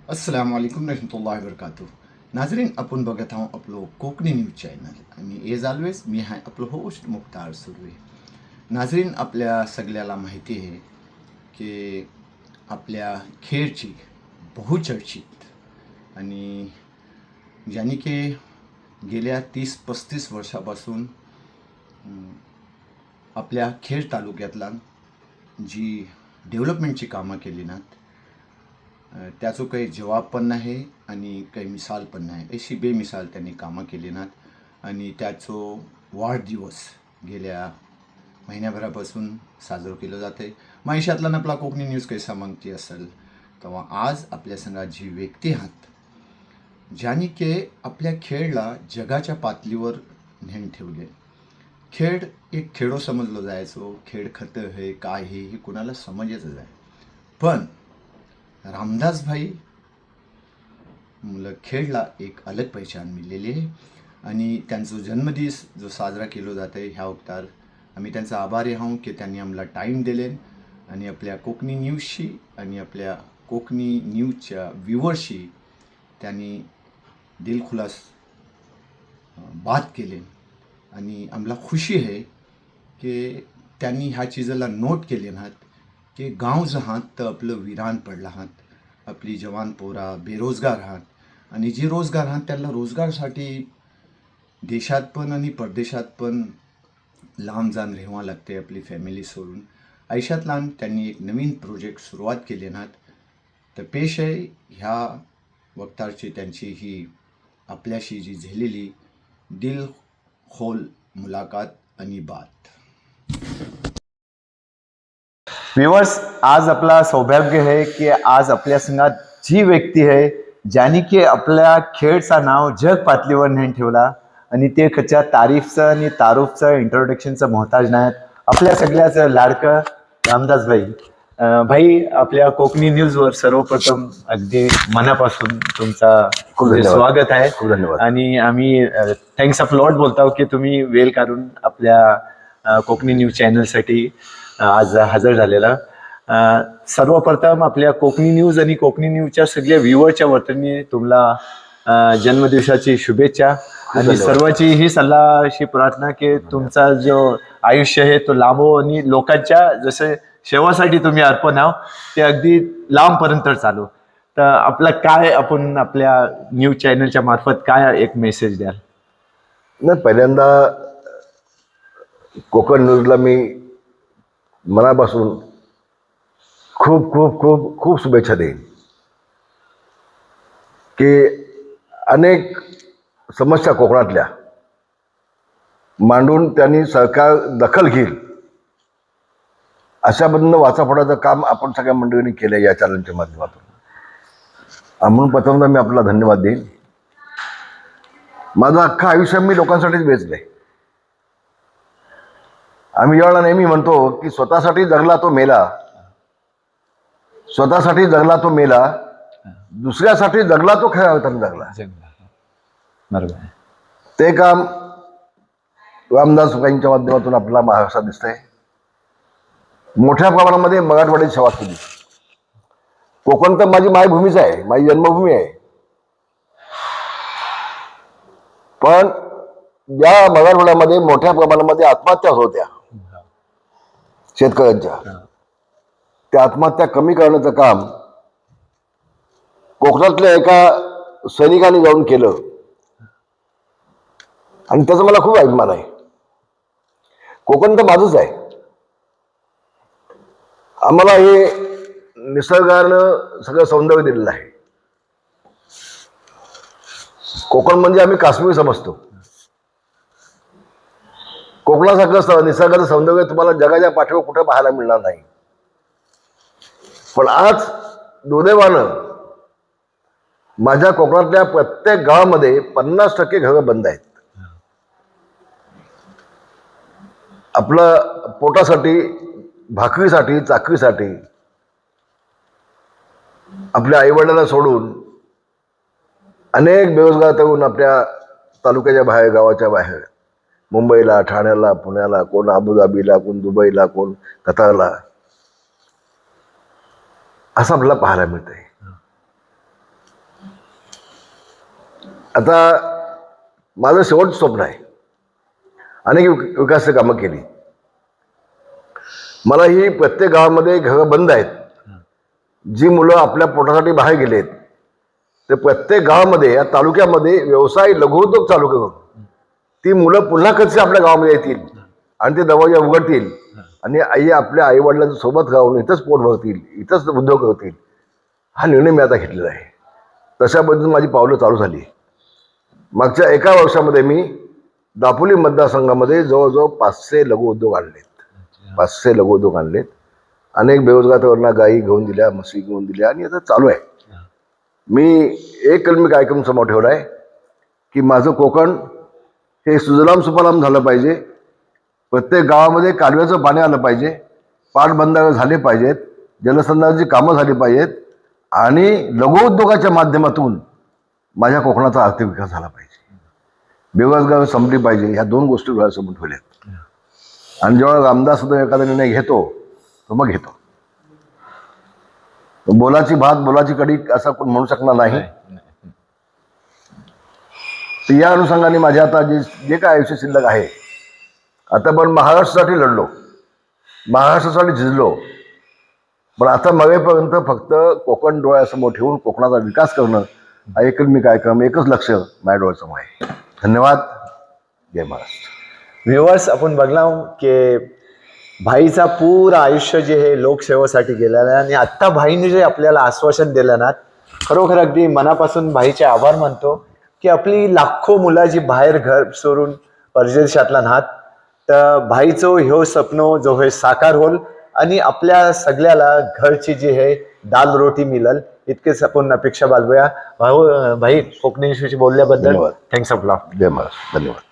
अस्सलाम वालेकुम रहमतुल्लाहि वबरकातुह. नाजरीन, आपण बघत आहोत आपलं कोकणी न्यूज चॅनल आणि एज ऑलवेज मी आहे आपलं होस्ट मुख्तार सुर्वे. नाजरीन, आपल्या सगळ्याला माहिती आहे की आपल्या खेळची बहुचर्चित आणि ज्यांनी की गेल्या 30-35 वर्षापासून आपल्या खेड तालुक्यातला जी डेव्हलपमेंटची कामं केली नात त्याचं काही जवाब पण नाही आणि काही मिसाल पण नाही. अशी बेमिसाल त्यांनी कामं केली नात आणि त्याचं वाढदिवस गेल्या महिन्याभरापासून साजरं केलं जाते. माहिशातला आपला कोकणी न्यूज कैसा मागती असेल तेव्हा आज आपल्या संघात जी व्यक्ती आहात ज्यांनी की आपल्या खेळला जगाच्या पातळीवर नेऊन ठेवले. खेळ एक खेळो समजलं जायचो, खेळ खतं हे काय हे कुणाला समजायचं आहे. पण रामदास भाई मुलं खेळला एक अलग पहिचान मिळलेली आहे आणि त्यांचा जन्मदिवस जो साजरा केला जातो ह्या वक्तार आम्ही त्यांचा आभारी आहोत की त्यांनी आम्हाला टाईम दिले आणि आपल्या कोकणी न्यूजशी आणि आपल्या कोकणी न्यूजच्या व्ह्यूअरशी त्यांनी दिलखुलास बात केले आणि आम्हाला खुशी आहे की त्यांनी ह्या चीजाला नोट केले नात की गाव जहात तर आपलं विरान पडलं आहात. आपली जवान पोरा बेरोजगार आहात आणि जे रोजगार आहात त्यांना रोजगारसाठी देशात पण आणि परदेशात पण लांब जाऊन राहावं लागते आपली फॅमिली सोडून. आयुष्यात लहान त्यांनी एक नवीन प्रोजेक्ट सुरुवात केले नात. तर पेश आहे ह्या वक्तारची त्यांची ही आपल्याशी जी झालेली दिल खोल मुलाकात आणि बात. व्ह्यूअर्स, आज आपला सौभाग्य आहे की आज आपल्या संघात जी व्यक्ती आहे ज्याने की आपल्या खेळचा नाव जग पातळीवर नेऊन ठेवला आणि ते कच्या तारीफचं आणि तारूफचं इंट्रोडक्शनचं मोहताज नाहीत. आपल्या सगळ्याचं लाडकं रामदास भाई. भाई, आपल्या कोकणी न्यूजवर सर्वप्रथम अगदी मनापासून तुमचा खूप धन्यवाद. स्वागत आहे. खूप धन्यवाद. आणि आम्ही थँक्स ऑफ लॉट बोलतो की तुम्ही वेळ काढून आपल्या कोकणी न्यूज चॅनलसाठी आज हजर झालेला. सर्वप्रथम आपल्या कोकणी न्यूज आणि कोकणी न्यूजच्या सगळ्या व्ह्यूअरच्या वतीने तुम्हाला जन्मदिवसाची शुभेच्छा आणि धन्यवाद. सर्वांची ही सल्ला अशी प्रार्थना की तुमचा जो आयुष्य आहे तो लाभो आणि लोकांच्या जसे सेवासाठी तुम्ही अर्पण आहो ते अगदी लांबपर्यंत चालू. तर आपला काय आपण आपल्या न्यूज चॅनलच्या मार्फत काय एक मेसेज द्याल? नाही, पहिल्यांदा कोकण न्यूजला मी मनापासून खूप खूप खूप खूप शुभेच्छा देईन की अनेक समस्या कोकणातल्या मांडून त्यांनी सरकार दखल घेईल अशाबद्दल वाचाफोडाचं काम आपण सगळ्या मंडळींनी केलं या चॅनलच्या माध्यमातून. म्हणून प्रथमदा मी आपल्याला धन्यवाद देईन. माझं अख्खं आयुष्य मी लोकांसाठीच वेचलंय. आम्ही ज्यावेळेला नेहमी म्हणतो की स्वतःसाठी जगला तो मेला, स्वतःसाठी जगला तो मेला, दुसऱ्यासाठी जगला तो खऱ्या अर्थाने जगला. बरोबर. ते काम रामदास भाईंच्या माध्यमातून आपल्याला महाराष्ट्रात दिसतंय. मोठ्या प्रमाणामध्ये मराठवाड्याची सेवा केली. कोकण तर माझी मायभूमीच आहे, माझी जन्मभूमी आहे. पण या मराठवाड्यामध्ये मोठ्या प्रमाणामध्ये आत्महत्या होत्या शेतकऱ्यांच्या. त्या आत्महत्या कमी करण्याचं काम कोकणातल्या एका सैनिकाने जाऊन केलं आणि त्याचा मला खूप अभिमान आहे. कोकण तर माझंच आहे. आम्हाला हे निसर्गानं सगळं सौंदर्य दिलेलं आहे. कोकण म्हणजे आम्ही काश्मीर समजतो. कोकणासारखं निसर्गाचं सौंदर्य तुम्हाला जगाच्या पाठीवर कुठे पाहायला मिळणार नाही. पण आज दुर्दैवानं माझ्या कोकणातल्या प्रत्येक गावामध्ये 50% घरं बंद आहेत. आपलं पोटासाठी, भाकरीसाठी, चाकरीसाठी आपल्या आईवडिलांना सोडून अनेक बेरोजगार तरुण आपल्या तालुक्याच्या बाहेर, गावाच्या बाहेर, मुंबईला, ठाण्याला, पुण्याला, कोण अबुधाबीला, कोण दुबईला, कोण कतारला, असं आपल्याला पाहायला मिळतंय. आता माझं शेवट स्वप्न आहे. अनेक विकास कामं केली. मला ही प्रत्येक गावामध्ये घरं बंद आहेत. जी मुलं आपल्या पोटासाठी बाहेर गेलेत ते प्रत्येक गावामध्ये या तालुक्यामध्ये व्यवसाय लघुउद्योग चालू करून ती मुलं पुन्हा कधी आपल्या गावामध्ये येतील आणि ते दरवाजा उघडतील आणि आई आपल्या आईवडिलांच्या सोबत राहून इथंच पोट भरतील, इथंच उद्योग करतील. हा निर्णय मी आता घेतलेला आहे. तशा पद्धतीने माझी पावलं चालू झाली. मागच्या एका वर्षामध्ये मी दापोली मतदारसंघामध्ये जवळजवळ 500 लघुउद्योग आणलेत. 500 लघुउद्योग आणलेत. अनेक बेरोजगार तरुणांना गायी घेऊन दिल्या, म्हशी घेऊन दिल्या आणि आता चालू आहे. मी एक कलमी कार्यक्रम समोर ठेवला आहे की माझं कोकण हे सुजलाम सुफलाम झालं पाहिजे. प्रत्येक गावामध्ये कालव्याचं पाणी आलं पाहिजे, पाटबंधारे झाले पाहिजेत, जलसंधारणाची कामं झाली पाहिजेत आणि लघुउद्योगाच्या माध्यमातून माझ्या कोकणाचा आर्थिक विकास झाला पाहिजे. बेरोजगारी संपली पाहिजे. ह्या 2 गोष्टी डोळ्यासमोर ठेवल्यात. आणि जेव्हा रामदास सुद्धा एखादा निर्णय घेतो तो मग घेतो. बोलाची भात बोलाची कडी असं कोण म्हणू शकणार नाही. तर या अनुषंगाने माझ्या आता जे काय आयुष्य शिल्लक आहे, आता पण महाराष्ट्रासाठी लढलो, महाराष्ट्रासाठी झिजलो, पण आता मरेपर्यंत फक्त कोकण डोळ्यासमोर ठेवून कोकणाचा विकास करणं हा एकच मी कार्यक्रम, एकच लक्ष माझ्या डोळ्यासमोर आहे. धन्यवाद. जय महाराष्ट्र. व्ह्युअर्स, आपण बघला की भाईचा पूर्ण आयुष्य जे हे लोकसेवेसाठी गेलेलं आहे आणि आत्ता भाईने जे आपल्याला आश्वासन दिलं ना, खरोखर अगदी मनापासून भाईचे आभार मानतो की आपली लाखो मुलं जी बाहेर घर सोडून परदेशातला नाहात, तर भाईचो ह्यो स्वप्न जो हे साकार होल आणि आपल्या सगळ्याला घरची जी हे दाल रोटी मिळल इतकेच आपण अपेक्षा बाळगूया. भाऊ भाई कोकणी विषयी बोलल्याबद्दल धन्यवाद. Thanks a lot. जय महाराष्ट्र. धन्यवाद.